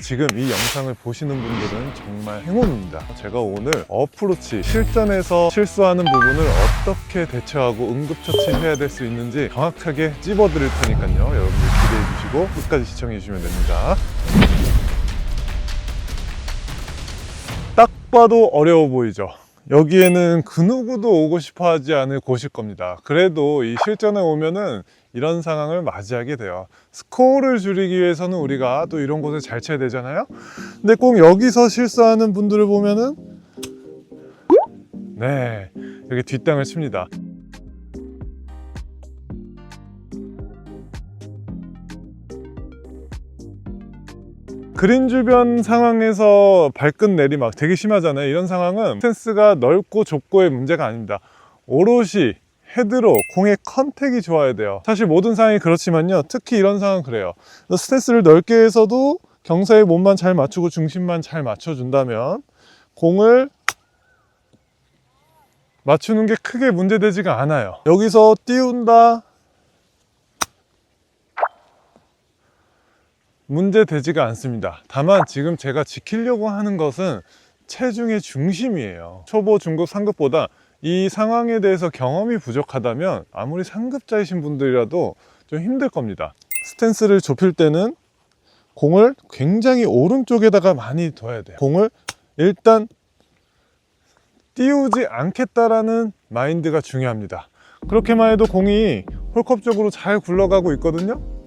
지금 이 영상을 보시는 분들은 정말 행운입니다. 제가 오늘 어프로치 실전에서 실수하는 부분을 어떻게 대처하고 응급처치해야 될 수 있는지 정확하게 찝어드릴 테니까요. 여러분들 기대해 주시고 끝까지 시청해 주시면 됩니다. 딱 봐도 어려워 보이죠? 여기에는 그 누구도 오고 싶어 하지 않을 곳일 겁니다. 그래도 이 실전에 오면은 이런 상황을 맞이하게 돼요. 스코어를 줄이기 위해서는 우리가 또 이런 곳에 잘 쳐야 되잖아요. 근데 꼭 여기서 실수하는 분들을 보면은 네, 여기 뒷땅을 칩니다. 그린 주변 상황에서 발끝 내리막 되게 심하잖아요. 이런 상황은 스탠스가 넓고 좁고의 문제가 아닙니다. 오롯이 헤드로 공의 컨택이 좋아야 돼요. 사실 모든 상황이 그렇지만요, 특히 이런 상황은 그래요. 스탠스를 넓게 해서도 경사에 몸만 잘 맞추고 중심만 잘 맞춰준다면 공을 맞추는 게 크게 문제되지가 않아요. 여기서 띄운다, 문제되지가 않습니다. 다만 지금 제가 지키려고 하는 것은 체중의 중심이에요. 초보, 중급, 상급보다 이 상황에 대해서 경험이 부족하다면 아무리 상급자이신 분들이라도 좀 힘들 겁니다. 스탠스를 좁힐 때는 공을 굉장히 오른쪽에다가 많이 둬야 돼요. 공을 일단 띄우지 않겠다라는 마인드가 중요합니다. 그렇게만 해도 공이 홀컵 쪽으로 잘 굴러가고 있거든요.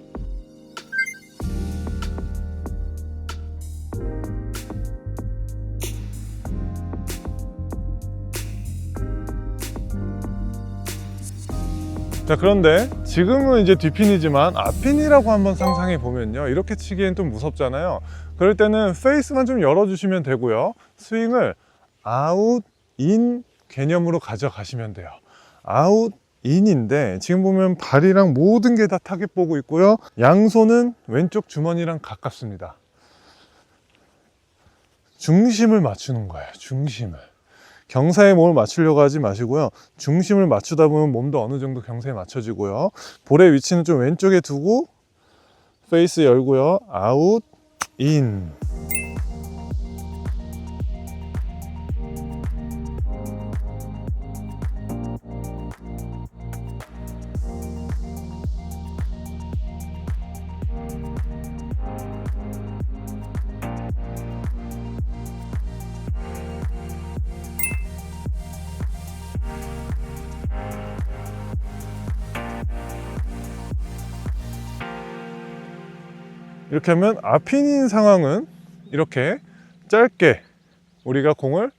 자, 그런데 지금은 이제 뒷핀이지만 앞핀이라고 한번 상상해 보면요, 이렇게 치기엔 좀 무섭잖아요. 그럴 때는 페이스만 좀 열어주시면 되고요, 스윙을 아웃, 인 개념으로 가져가시면 돼요. 아웃, 인인데 지금 보면 발이랑 모든 게 다 타겟 보고 있고요, 양손은 왼쪽 주머니랑 가깝습니다. 중심을 맞추는 거예요. 중심을. 경사에 몸을 맞추려고 하지 마시고요, 중심을 맞추다 보면 몸도 어느 정도 경사에 맞춰지고요, 볼의 위치는 좀 왼쪽에 두고 페이스 열고요, 아웃, 인. 이렇게 하면 앞핀인 상황은 이렇게 짧게 우리가 공을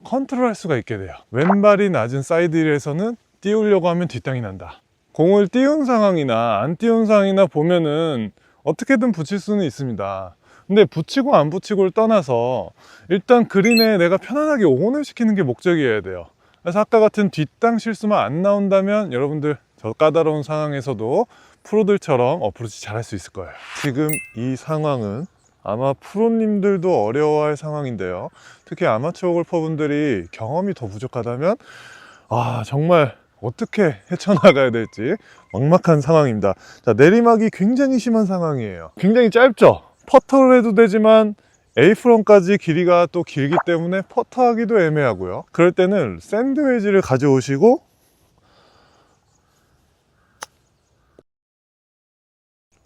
컨트롤할 수가 있게 돼요. 왼발이 낮은 사이드힐에서는 띄우려고 하면 뒷땅이 난다. 공을 띄운 상황이나 안 띄운 상황이나 보면은 어떻게든 붙일 수는 있습니다. 근데 붙이고 안 붙이고를 떠나서 일단 그린에 내가 편안하게 온을 시키는 게 목적이어야 돼요. 그래서 아까 같은 뒷땅 실수만 안 나온다면 여러분들 저 까다로운 상황에서도 프로들처럼 어프로치 잘할 수 있을 거예요. 지금 이 상황은 아마 프로님들도 어려워할 상황인데요, 특히 아마추어 골퍼분들이 경험이 더 부족하다면 정말 어떻게 헤쳐나가야 될지 막막한 상황입니다. 자, 내리막이 굉장히 심한 상황이에요. 굉장히 짧죠? 퍼터를 해도 되지만 A프론까지 길이가 또 길기 때문에 퍼터하기도 애매하고요. 그럴 때는 샌드웨지를 가져오시고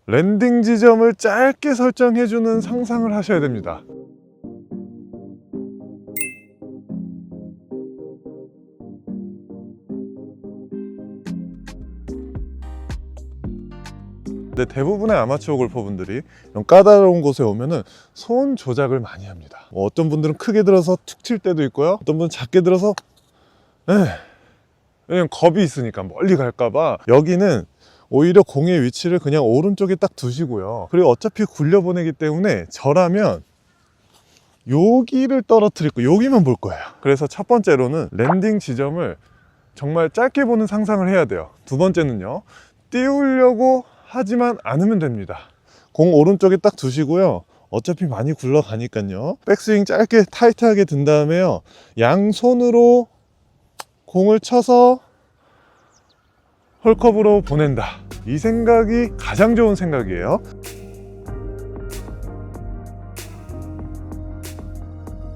랜딩 지점을 짧게 설정해주는 상상을 하셔야 됩니다. 근데 대부분의 아마추어 골퍼분들이 이런 까다로운 곳에 오면은 손 조작을 많이 합니다. 어떤 분들은 크게 들어서 툭 칠 때도 있고요, 어떤 분은 작게 들어서 왜냐면 겁이 있으니까 멀리 갈까봐. 여기는 오히려 공의 위치를 그냥 오른쪽에 딱 두시고요, 그리고 어차피 굴려보내기 때문에 저라면 여기를 떨어뜨릴 거, 여기만 볼 거예요. 그래서 첫 번째로는 랜딩 지점을 정말 짧게 보는 상상을 해야 돼요. 두 번째는요, 띄우려고 하지만 않으면 됩니다. 공 오른쪽에 딱 두시고요, 어차피 많이 굴러가니까요, 백스윙 짧게 타이트하게 든 다음에요, 양손으로 공을 쳐서 홀컵으로 보낸다. 이 생각이 가장 좋은 생각이에요.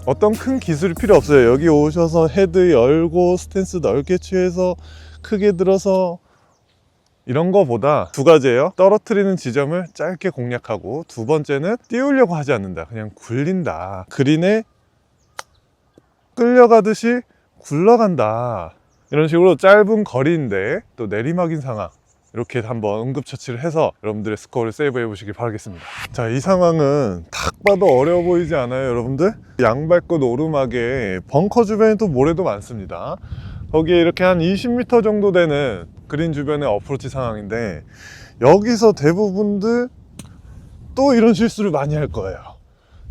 어떤 큰 기술이 필요 없어요. 여기 오셔서 헤드 열고 스탠스 넓게 취해서 크게 들어서 이런 거보다 두 가지예요. 떨어뜨리는 지점을 짧게 공략하고, 두 번째는 띄우려고 하지 않는다. 그냥 굴린다. 그린에 끌려가듯이 굴러간다. 이런 식으로 짧은 거리인데 또 내리막인 상황, 이렇게 한번 응급처치를 해서 여러분들의 스코어를 세이브 해 보시길 바라겠습니다. 자, 이 상황은 딱 봐도 어려워 보이지 않아요, 여러분들? 양발끝 오르막에 벙커 주변에 또 모래도 많습니다. 거기에 이렇게 한 20m 정도 되는 그린 주변의 어프로치 상황인데, 여기서 대부분들 또 이런 실수를 많이 할 거예요.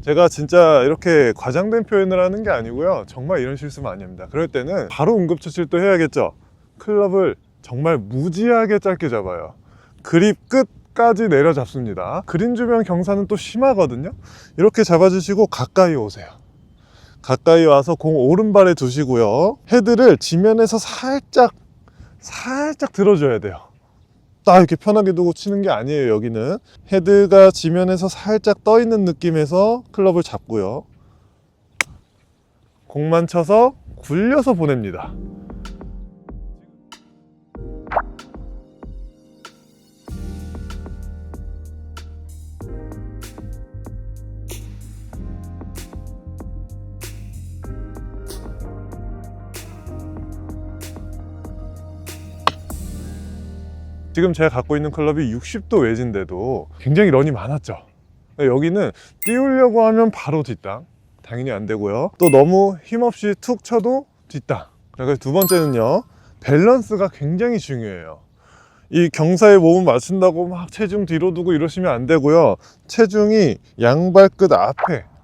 제가 진짜 이렇게 과장된 표현을 하는 게 아니고요, 정말 이런 실수 많이 합니다. 그럴 때는 바로 응급처치를 또 해야겠죠. 클럽을 정말 무지하게 짧게 잡아요. 그립 끝까지 내려 잡습니다. 그린 주변 경사는 또 심하거든요. 이렇게 잡아주시고 가까이 오세요. 가까이 와서 공 오른발에 두시고요, 헤드를 지면에서 살짝 들어줘야 돼요. 딱 이렇게 편하게 두고 치는 게 아니에요. 여기는 헤드가 지면에서 살짝 떠 있는 느낌에서 클럽을 잡고요, 공만 쳐서 굴려서 보냅니다. 지금 제가 갖고 있는 클럽이 60도 웨지인데도 굉장히 런이 많았죠. 여기는 띄우려고 하면 바로 뒷땅, 당연히 안 되고요. 또 너무 힘없이 툭 쳐도 뒷땅. 그래서 두 번째는요, 밸런스가 굉장히 중요해요. 이 경사에 몸을 맞춘다고 막 체중 뒤로 두고 이러시면 안 되고요. 체중이 양발끝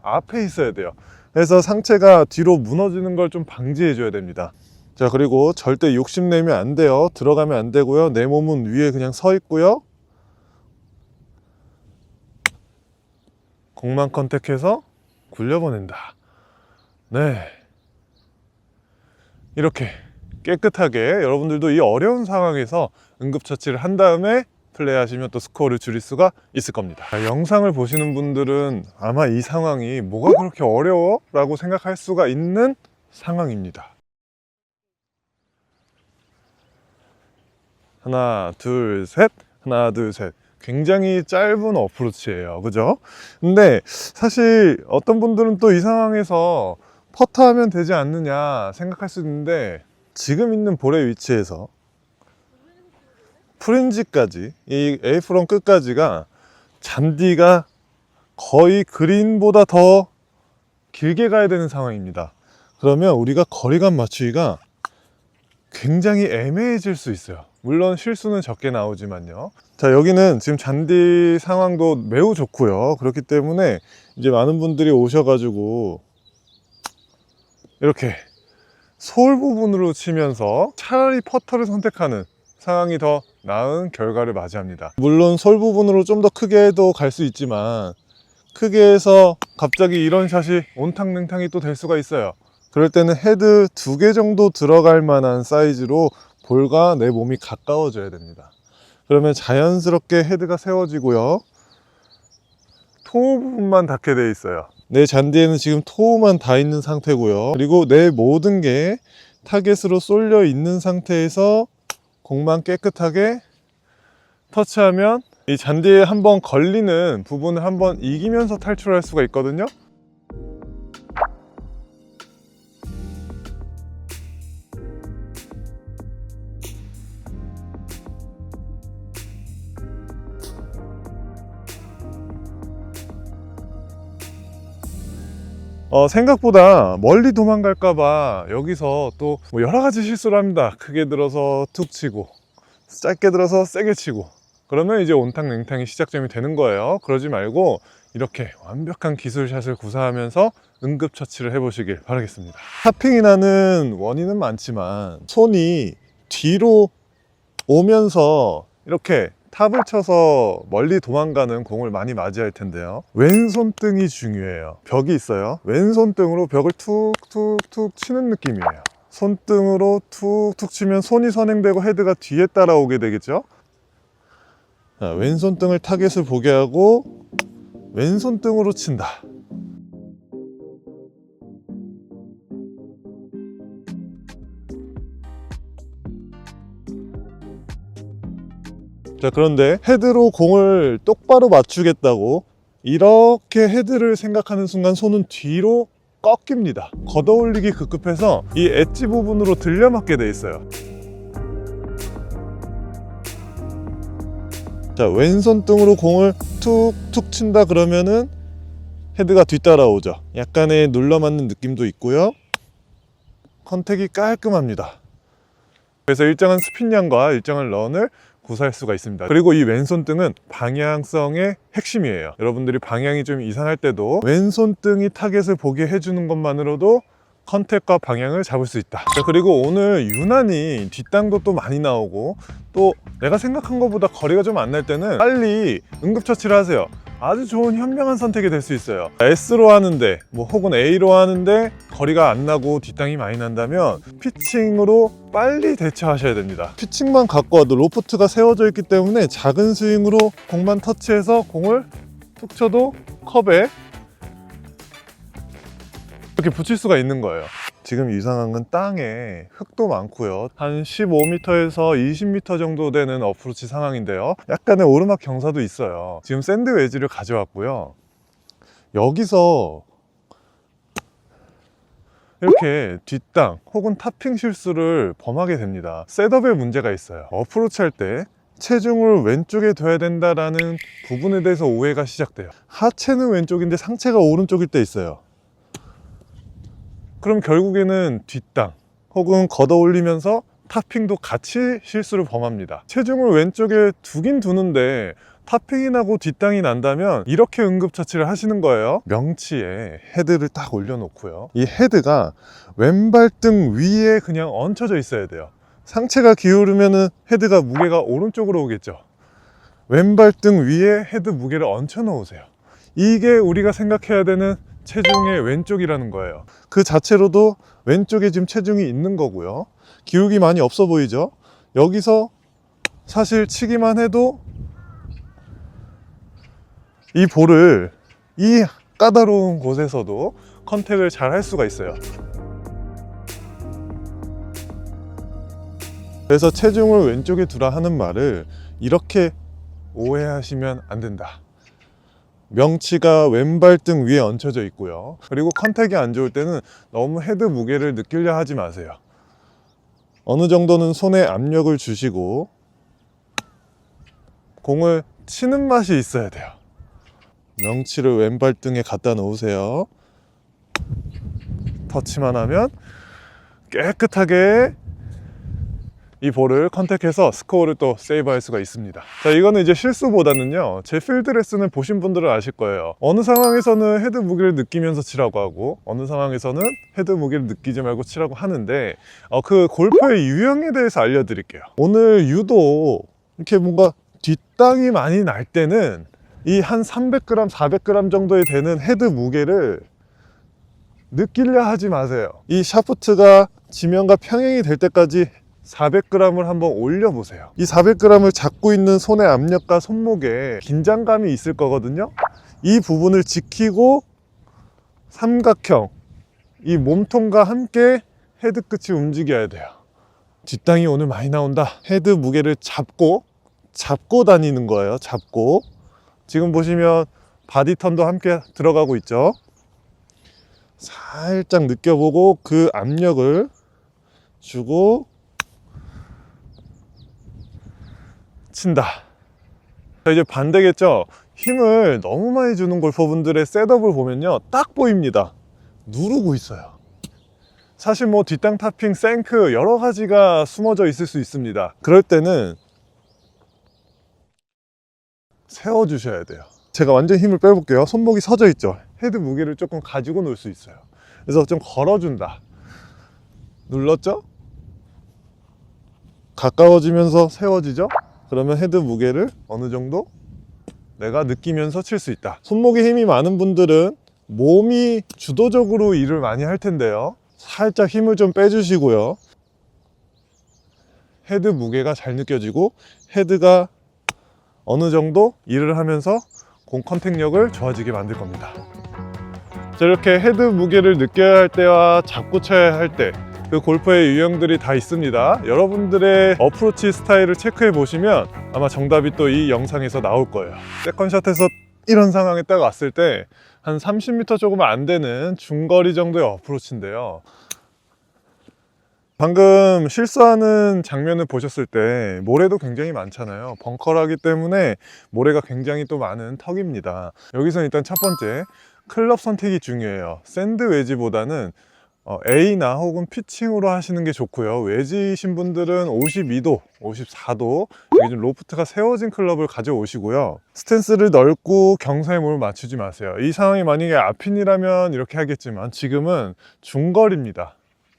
앞에 있어야 돼요. 그래서 상체가 뒤로 무너지는 걸 좀 방지해 줘야 됩니다. 자, 그리고 절대 욕심내면 안 돼요. 들어가면 안 되고요. 내 몸은 위에 그냥 서 있고요. 공만 컨택해서 굴려보낸다. 네, 이렇게 깨끗하게 여러분들도 이 어려운 상황에서 응급처치를 한 다음에 플레이하시면 또 스코어를 줄일 수가 있을 겁니다. 영상을 보시는 분들은 아마 이 상황이 뭐가 그렇게 어려워? 라고 생각할 수가 있는 상황입니다. 하나, 둘, 셋. 하나, 둘, 셋. 굉장히 짧은 어프로치예요. 그죠? 근데 사실 어떤 분들은 또 이 상황에서 퍼터하면 되지 않느냐 생각할 수 있는데, 지금 있는 볼의 위치에서 프린지까지, 이 A프론 끝까지가 잔디가 거의 그린보다 더 길게 가야 되는 상황입니다. 그러면 우리가 거리감 맞추기가 굉장히 애매해질 수 있어요. 물론 실수는 적게 나오지만요. 자, 여기는 지금 잔디 상황도 매우 좋고요. 그렇기 때문에 이제 많은 분들이 오셔가지고 이렇게 솔 부분으로 치면서 차라리 퍼터를 선택하는 상황이 더 나은 결과를 맞이합니다. 물론 솔 부분으로 좀 더 크게 해도 갈 수 있지만, 크게 해서 갑자기 이런 샷이 온탕냉탕이 또 될 수가 있어요. 그럴 때는 헤드 2개 정도 들어갈 만한 사이즈로 볼과 내 몸이 가까워져야 됩니다. 그러면 자연스럽게 헤드가 세워지고요, 토우 부분만 닿게 되어 있어요. 내 잔디에는 지금 토우만 닿아 있는 상태고요. 그리고 내 모든 게 타겟으로 쏠려 있는 상태에서 공만 깨끗하게 터치하면 이 잔디에 한번 걸리는 부분을 한번 이기면서 탈출할 수가 있거든요. 생각보다 멀리 도망갈까봐 여기서 또 뭐 여러 가지 실수를 합니다. 크게 들어서 툭 치고, 짧게 들어서 세게 치고, 그러면 이제 온탕냉탕이 시작점이 되는 거예요. 그러지 말고 이렇게 완벽한 기술샷을 구사하면서 응급처치를 해보시길 바라겠습니다. 탑핑이 나는 원인은 많지만, 손이 뒤로 오면서 이렇게 탑을 쳐서 멀리 도망가는 공을 많이 맞이할 텐데요, 왼손등이 중요해요. 벽이 있어요. 왼손등으로 벽을 툭툭툭 치는 느낌이에요. 손등으로 툭툭 치면 손이 선행되고 헤드가 뒤에 따라오게 되겠죠. 자, 왼손등을 타겟을 보게 하고 왼손등으로 친다. 자, 그런데 헤드로 공을 똑바로 맞추겠다고 이렇게 헤드를 생각하는 순간 손은 뒤로 꺾입니다. 걷어올리기 급급해서 이 엣지 부분으로 들려맞게 돼 있어요. 자, 왼손등으로 공을 툭툭 친다 그러면은 헤드가 뒤따라오죠. 약간의 눌러맞는 느낌도 있고요. 컨택이 깔끔합니다. 그래서 일정한 스핀량과 일정한 런을 구사할 수가 있습니다. 그리고 이 왼손등은 방향성의 핵심이에요. 여러분들이 방향이 좀 이상할 때도 왼손등이 타겟을 보게 해주는 것만으로도 컨택과 방향을 잡을 수 있다. 자, 그리고 오늘 유난히 뒷땅도 또 많이 나오고, 또 내가 생각한 것보다 거리가 좀 안 날 때는 빨리 응급처치를 하세요. 아주 좋은 현명한 선택이 될 수 있어요. S로 하는데 혹은 A로 하는데 거리가 안 나고 뒷땅이 많이 난다면 피칭으로 빨리 대처하셔야 됩니다. 피칭만 갖고 와도 로프트가 세워져 있기 때문에 작은 스윙으로 공만 터치해서 공을 툭 쳐도 컵에 이렇게 붙일 수가 있는 거예요. 지금 이 상황은 땅에 흙도 많고요. 한 15m에서 20m 정도 되는 어프로치 상황인데요. 약간의 오르막 경사도 있어요. 지금 샌드 웨지를 가져왔고요. 여기서 이렇게 뒷땅 혹은 탑핑 실수를 범하게 됩니다. 셋업에 문제가 있어요. 어프로치 할 때 체중을 왼쪽에 둬야 된다라는 부분에 대해서 오해가 시작돼요. 하체는 왼쪽인데 상체가 오른쪽일 때 있어요. 그럼 결국에는 뒷땅 혹은 걷어 올리면서 탑핑도 같이 실수를 범합니다. 체중을 왼쪽에 두긴 두는데 탑핑이 나고 뒷땅이 난다면 이렇게 응급처치를 하시는 거예요. 명치에 헤드를 딱 올려놓고요. 이 헤드가 왼발등 위에 그냥 얹혀져 있어야 돼요. 상체가 기울으면 헤드가 무게가 오른쪽으로 오겠죠. 왼발등 위에 헤드 무게를 얹혀 놓으세요. 이게 우리가 생각해야 되는 체중의 왼쪽이라는 거예요. 그 자체로도 왼쪽에 지금 체중이 있는 거고요. 기울기 많이 없어 보이죠? 여기서 사실 치기만 해도 이 볼을 이 까다로운 곳에서도 컨택을 잘 할 수가 있어요. 그래서 체중을 왼쪽에 두라 하는 말을 이렇게 오해하시면 안 된다. 명치가 왼발등 위에 얹혀져 있고요. 그리고 컨택이 안 좋을 때는 너무 헤드 무게를 느끼려 하지 마세요. 어느 정도는 손에 압력을 주시고 공을 치는 맛이 있어야 돼요. 명치를 왼발등에 갖다 놓으세요. 터치만 하면 깨끗하게 이 볼을 컨택해서 스코어를 또 세이브할 수가 있습니다. 자, 이거는 이제 실수보다는요, 제 필드 레슨을 보신 분들은 아실 거예요. 어느 상황에서는 헤드 무게를 느끼면서 치라고 하고 어느 상황에서는 헤드 무게를 느끼지 말고 치라고 하는데 그 골프의 유형에 대해서 알려드릴게요. 오늘 유독 이렇게 뭔가 뒷땅이 많이 날 때는 이 한 300g, 400g 정도에 되는 헤드 무게를 느끼려 하지 마세요. 이 샤프트가 지면과 평행이 될 때까지 400g을 한번 올려보세요. 이 400g을 잡고 있는 손의 압력과 손목에 긴장감이 있을 거거든요. 이 부분을 지키고 삼각형, 이 몸통과 함께 헤드 끝이 움직여야 돼요. 뒷땅이 오늘 많이 나온다. 헤드 무게를 잡고 다니는 거예요. 잡고. 지금 보시면 바디 턴도 함께 들어가고 있죠. 살짝 느껴보고 그 압력을 주고 친다. 자, 이제 반대겠죠. 힘을 너무 많이 주는 골퍼분들의 셋업을 보면요, 딱 보입니다. 누르고 있어요. 사실 뒷땅 탑핑, 생크 여러 가지가 숨어져 있을 수 있습니다. 그럴 때는 세워 주셔야 돼요. 제가 완전 힘을 빼볼게요. 손목이 서져 있죠. 헤드 무게를 조금 가지고 놀 수 있어요. 그래서 좀 걸어준다. 눌렀죠? 가까워지면서 세워지죠? 그러면 헤드 무게를 어느 정도 내가 느끼면서 칠 수 있다. 손목에 힘이 많은 분들은 몸이 주도적으로 일을 많이 할 텐데요, 살짝 힘을 좀 빼주시고요. 헤드 무게가 잘 느껴지고 헤드가 어느 정도 일을 하면서 공 컨택력을 좋아지게 만들 겁니다. 자, 이렇게 헤드 무게를 느껴야 할 때와 잡고 쳐야 할 때, 그 골프의 유형들이 다 있습니다. 여러분들의 어프로치 스타일을 체크해 보시면 아마 정답이 또 이 영상에서 나올 거예요. 세컨샷에서 이런 상황에 딱 왔을 때 한 30m 조금 안 되는 중거리 정도의 어프로치인데요. 방금 실수하는 장면을 보셨을 때 모래도 굉장히 많잖아요. 벙커라기 때문에 모래가 굉장히 또 많은 턱입니다. 여기서 일단 첫 번째, 클럽 선택이 중요해요. 샌드 웨지보다는 A나 혹은 피칭으로 하시는 게 좋고요. 웨지이신 분들은 52도, 54도 여기 좀 로프트가 세워진 클럽을 가져오시고요. 스탠스를 넓고 경사에 몸을 맞추지 마세요. 이 상황이 만약에 앞핀이라면 이렇게 하겠지만 지금은 중거리입니다.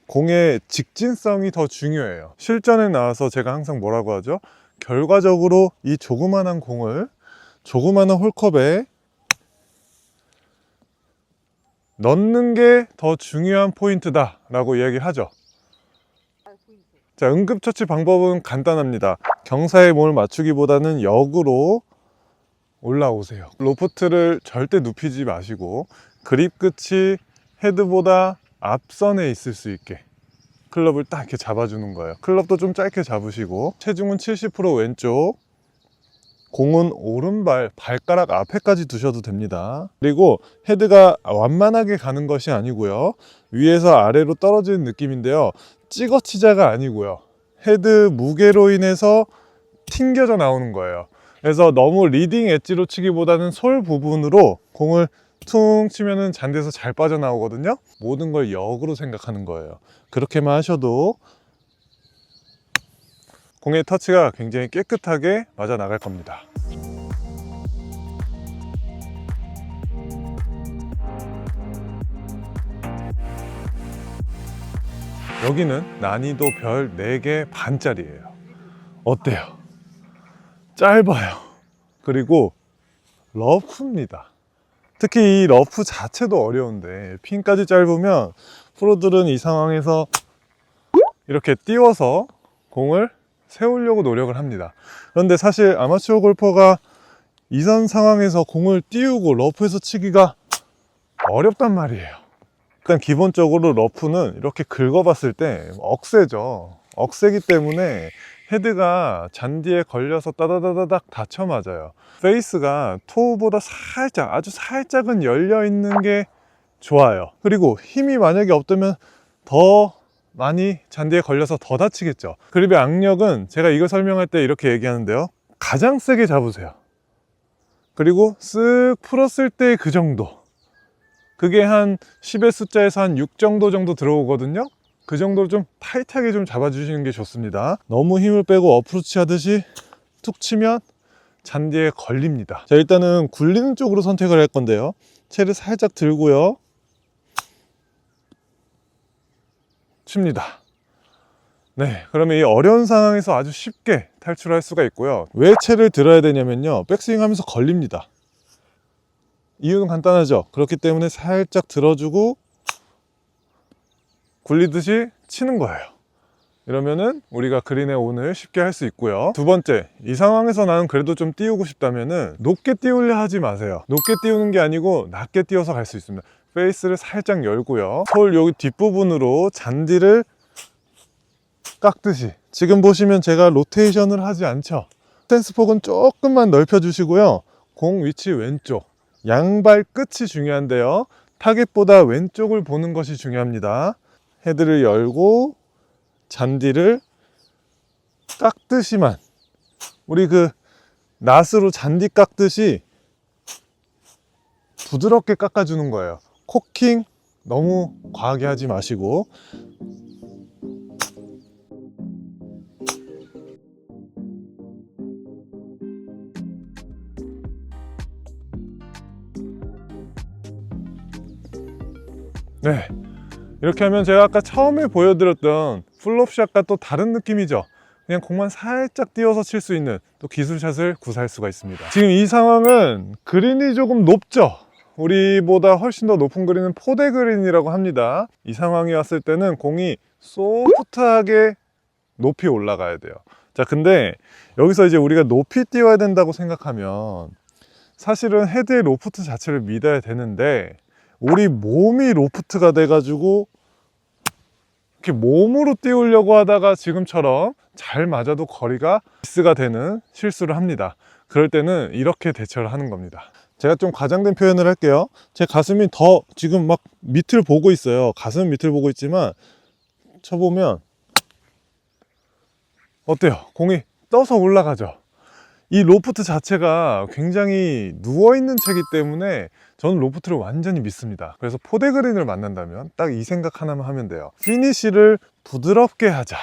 공의 직진성이 더 중요해요. 실전에 나와서 제가 항상 뭐라고 하죠? 결과적으로 이 조그만한 공을 조그만한 홀컵에 넣는 게 더 중요한 포인트다 라고 이야기하죠. 자, 응급처치 방법은 간단합니다. 경사에 몸을 맞추기보다는 역으로 올라오세요. 로프트를 절대 눕히지 마시고 그립 끝이 헤드보다 앞선에 있을 수 있게 클럽을 딱 이렇게 잡아주는 거예요. 클럽도 좀 짧게 잡으시고 체중은 70% 왼쪽, 공은 오른발, 발가락 앞에까지 두셔도 됩니다. 그리고 헤드가 완만하게 가는 것이 아니고요. 위에서 아래로 떨어지는 느낌인데요. 찍어치자가 아니고요. 헤드 무게로 인해서 튕겨져 나오는 거예요. 그래서 너무 리딩 엣지로 치기보다는 솔 부분으로 공을 퉁 치면은 잔디에서 잘 빠져나오거든요. 모든 걸 역으로 생각하는 거예요. 그렇게만 하셔도 공의 터치가 굉장히 깨끗하게 맞아 나갈 겁니다. 여기는 난이도 별 4개 반짜리예요. 어때요? 짧아요. 그리고 러프입니다. 특히 이 러프 자체도 어려운데 핀까지 짧으면 프로들은 이 상황에서 이렇게 띄워서 공을 세우려고 노력을 합니다. 그런데 사실 아마추어 골퍼가 이런 상황에서 공을 띄우고 러프에서 치기가 어렵단 말이에요. 일단 기본적으로 러프는 이렇게 긁어봤을 때 억세죠. 억세기 때문에 헤드가 잔디에 걸려서 따다다다닥 다쳐 맞아요. 페이스가 토보다 살짝, 아주 살짝은 열려 있는 게 좋아요. 그리고 힘이 만약에 없다면 더 많이 잔디에 걸려서 더 다치겠죠. 그립의 악력은 제가 이거 설명할 때 이렇게 얘기하는데요. 가장 세게 잡으세요. 그리고 쓱 풀었을 때 그 정도. 그게 한 10의 숫자에서 한 6 정도 들어오거든요. 그 정도로 좀 타이트하게 좀 잡아주시는 게 좋습니다. 너무 힘을 빼고 어프로치 하듯이 툭 치면 잔디에 걸립니다. 자, 일단은 굴리는 쪽으로 선택을 할 건데요. 채를 살짝 들고요. 칩니다. 네, 그러면 이 어려운 상황에서 아주 쉽게 탈출할 수가 있고요. 왜 채를 들어야 되냐면요, 백스윙 하면서 걸립니다. 이유는 간단하죠. 그렇기 때문에 살짝 들어주고 굴리듯이 치는 거예요. 이러면은 우리가 그린에 온을 쉽게 할 수 있고요. 두 번째, 이 상황에서 나는 그래도 좀 띄우고 싶다면은 높게 띄우려 하지 마세요. 높게 띄우는 게 아니고 낮게 띄워서 갈 수 있습니다. 페이스를 살짝 열고요. 솔 여기 뒷부분으로 잔디를 깎듯이. 지금 보시면 제가 로테이션을 하지 않죠. 스탠스 폭은 조금만 넓혀 주시고요. 공 위치 왼쪽, 양발 끝이 중요한데요. 타겟보다 왼쪽을 보는 것이 중요합니다. 헤드를 열고 잔디를 깎듯이만, 우리 그 낫으로 잔디 깎듯이 부드럽게 깎아주는 거예요. 코킹 너무 과하게 하지 마시고. 네, 이렇게 하면 제가 아까 처음에 보여드렸던 플롭샷과 또 다른 느낌이죠. 그냥 공만 살짝 띄워서 칠 수 있는 또 기술샷을 구사할 수가 있습니다. 지금 이 상황은 그린이 조금 높죠. 우리보다 훨씬 더 높은 그린은 포대 그린이라고 합니다. 이 상황이 왔을 때는 공이 소프트하게 높이 올라가야 돼요. 자, 근데 여기서 이제 우리가 높이 띄워야 된다고 생각하면 사실은 헤드의 로프트 자체를 믿어야 되는데 우리 몸이 로프트가 돼가지고 이렇게 몸으로 띄우려고 하다가 지금처럼 잘 맞아도 거리가 미스가 되는 실수를 합니다. 그럴 때는 이렇게 대처를 하는 겁니다. 제가 좀 과장된 표현을 할게요. 제 가슴이 더 지금 막 밑을 보고 있어요. 가슴 밑을 보고 있지만 쳐보면 어때요? 공이 떠서 올라가죠. 이 로프트 자체가 굉장히 누워있는 채이기 때문에 저는 로프트를 완전히 믿습니다. 그래서 포대그린을 만난다면 딱 이 생각 하나만 하면 돼요. 피니쉬를 부드럽게 하자.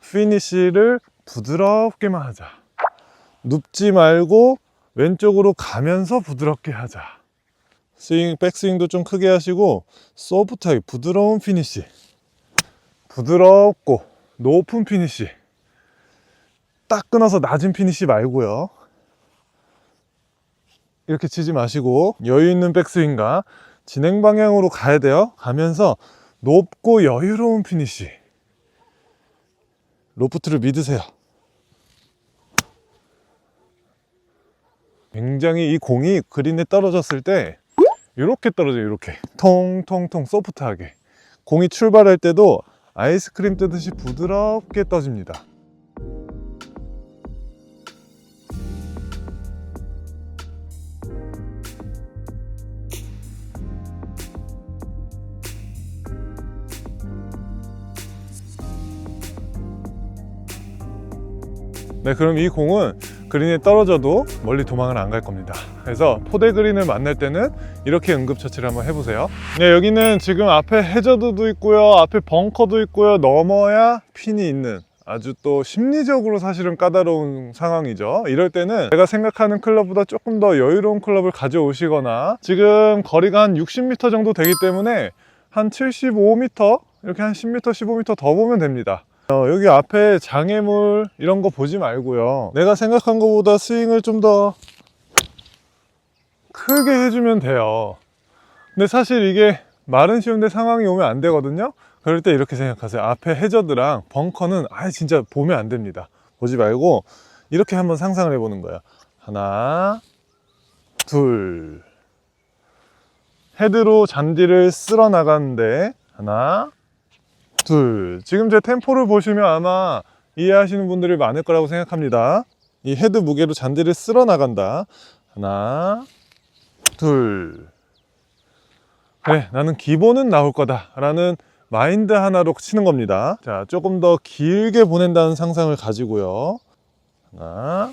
피니쉬를 부드럽게만 하자. 눕지 말고 왼쪽으로 가면서 부드럽게 하자. 스윙, 백스윙도 좀 크게 하시고 소프트하게 부드러운 피니쉬, 부드럽고 높은 피니쉬, 딱 끊어서 낮은 피니쉬 말고요. 이렇게 치지 마시고 여유 있는 백스윙과 진행 방향으로 가야 돼요. 가면서 높고 여유로운 피니쉬. 로프트를 믿으세요. 굉장히 이 공이 그린에 떨어졌을 때 이렇게 떨어져요. 이렇게 통통통 소프트하게. 공이 출발할 때도 아이스크림 뜨듯이 부드럽게 떠집니다. 네, 그럼 이 공은 그린에 떨어져도 멀리 도망을 안 갈 겁니다. 그래서 포대 그린을 만날 때는 이렇게 응급처치를 한번 해보세요. 네, 여기는 지금 앞에 해저드도 있고요, 앞에 벙커도 있고요, 넘어야 핀이 있는 아주 또 심리적으로 사실은 까다로운 상황이죠. 이럴 때는 제가 생각하는 클럽보다 조금 더 여유로운 클럽을 가져오시거나, 지금 거리가 한 60m 정도 되기 때문에 한 75m, 이렇게 한 10m, 15m 더 보면 됩니다. 여기 앞에 장애물 이런 거 보지 말고요, 내가 생각한 것보다 스윙을 좀 더 크게 해주면 돼요. 근데 사실 이게 말은 쉬운데 상황이 오면 안 되거든요. 그럴 때 이렇게 생각하세요. 앞에 해저드랑 벙커는 아예 진짜 보면 안 됩니다. 보지 말고 이렇게 한번 상상을 해보는 거예요. 하나, 둘. 헤드로 잔디를 쓸어 나가는데 하나, 둘. 지금 제 템포를 보시면 아마 이해하시는 분들이 많을 거라고 생각합니다. 이 헤드 무게로 잔디를 쓸어 나간다. 하나, 둘. 그래, 나는 기본은 나올 거다 라는 마인드 하나로 치는 겁니다. 자, 조금 더 길게 보낸다는 상상을 가지고요. 하나,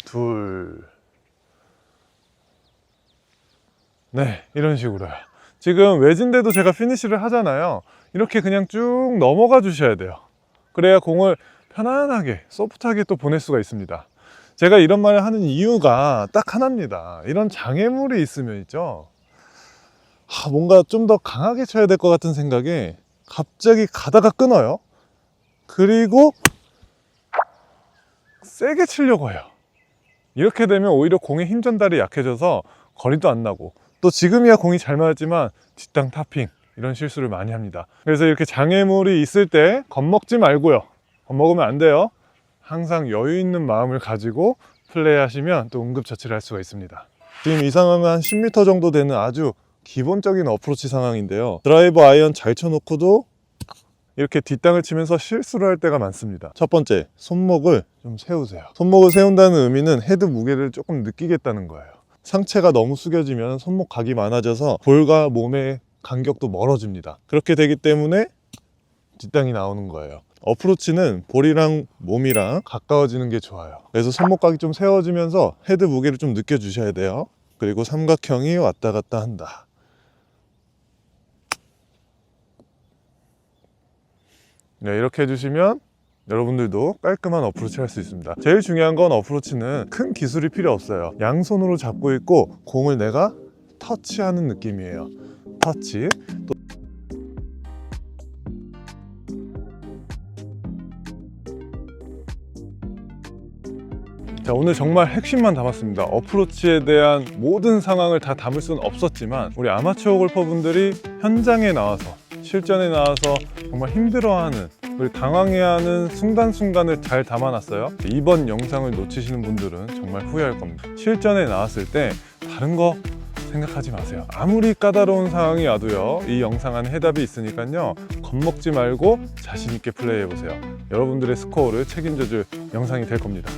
둘. 네, 이런 식으로요. 지금 외진데도 제가 피니쉬를 하잖아요. 이렇게 그냥 쭉 넘어가 주셔야 돼요. 그래야 공을 편안하게 소프트하게 또 보낼 수가 있습니다. 제가 이런 말을 하는 이유가 딱 하나입니다. 이런 장애물이 있으면 있죠, 뭔가 좀 더 강하게 쳐야 될 것 같은 생각에 갑자기 가다가 끊어요. 그리고 세게 치려고 해요. 이렇게 되면 오히려 공의 힘 전달이 약해져서 거리도 안 나고, 또 지금이야 공이 잘 맞았지만 뒷땅 타핑 이런 실수를 많이 합니다. 그래서 이렇게 장애물이 있을 때 겁먹지 말고요, 겁먹으면 안 돼요. 항상 여유 있는 마음을 가지고 플레이 하시면 또 응급처치를 할 수가 있습니다. 지금 이 상황은 한 10m 정도 되는 아주 기본적인 어프로치 상황인데요, 드라이버 아이언 잘 쳐놓고도 이렇게 뒷땅을 치면서 실수를 할 때가 많습니다. 첫 번째, 손목을 좀 세우세요. 손목을 세운다는 의미는 헤드 무게를 조금 느끼겠다는 거예요. 상체가 너무 숙여지면 손목 각이 많아져서 볼과 몸의 간격도 멀어집니다. 그렇게 되기 때문에 뒷땅이 나오는 거예요. 어프로치는 볼이랑 몸이랑 가까워지는 게 좋아요. 그래서 손목각이 좀 세워지면서 헤드 무게를 좀 느껴주셔야 돼요. 그리고 삼각형이 왔다 갔다 한다. 네, 이렇게 해주시면 여러분들도 깔끔한 어프로치 할 수 있습니다. 제일 중요한 건 어프로치는 큰 기술이 필요 없어요. 양손으로 잡고 있고 공을 내가 터치하는 느낌이에요. 터치. 자, 오늘 정말 핵심만 담았습니다. 어프로치에 대한 모든 상황을 다 담을 수는 없었지만 우리 아마추어 골퍼분들이 현장에 나와서, 실전에 나와서 정말 힘들어하는, 그리고 당황해하는 순간순간을 잘 담아놨어요. 이번 영상을 놓치시는 분들은 정말 후회할 겁니다. 실전에 나왔을 때 다른 거 생각하지 마세요. 아무리 까다로운 상황이 와도요, 이 영상 안에 해답이 있으니까요, 겁먹지 말고 자신 있게 플레이해 보세요. 여러분들의 스코어를 책임져 줄 영상이 될 겁니다.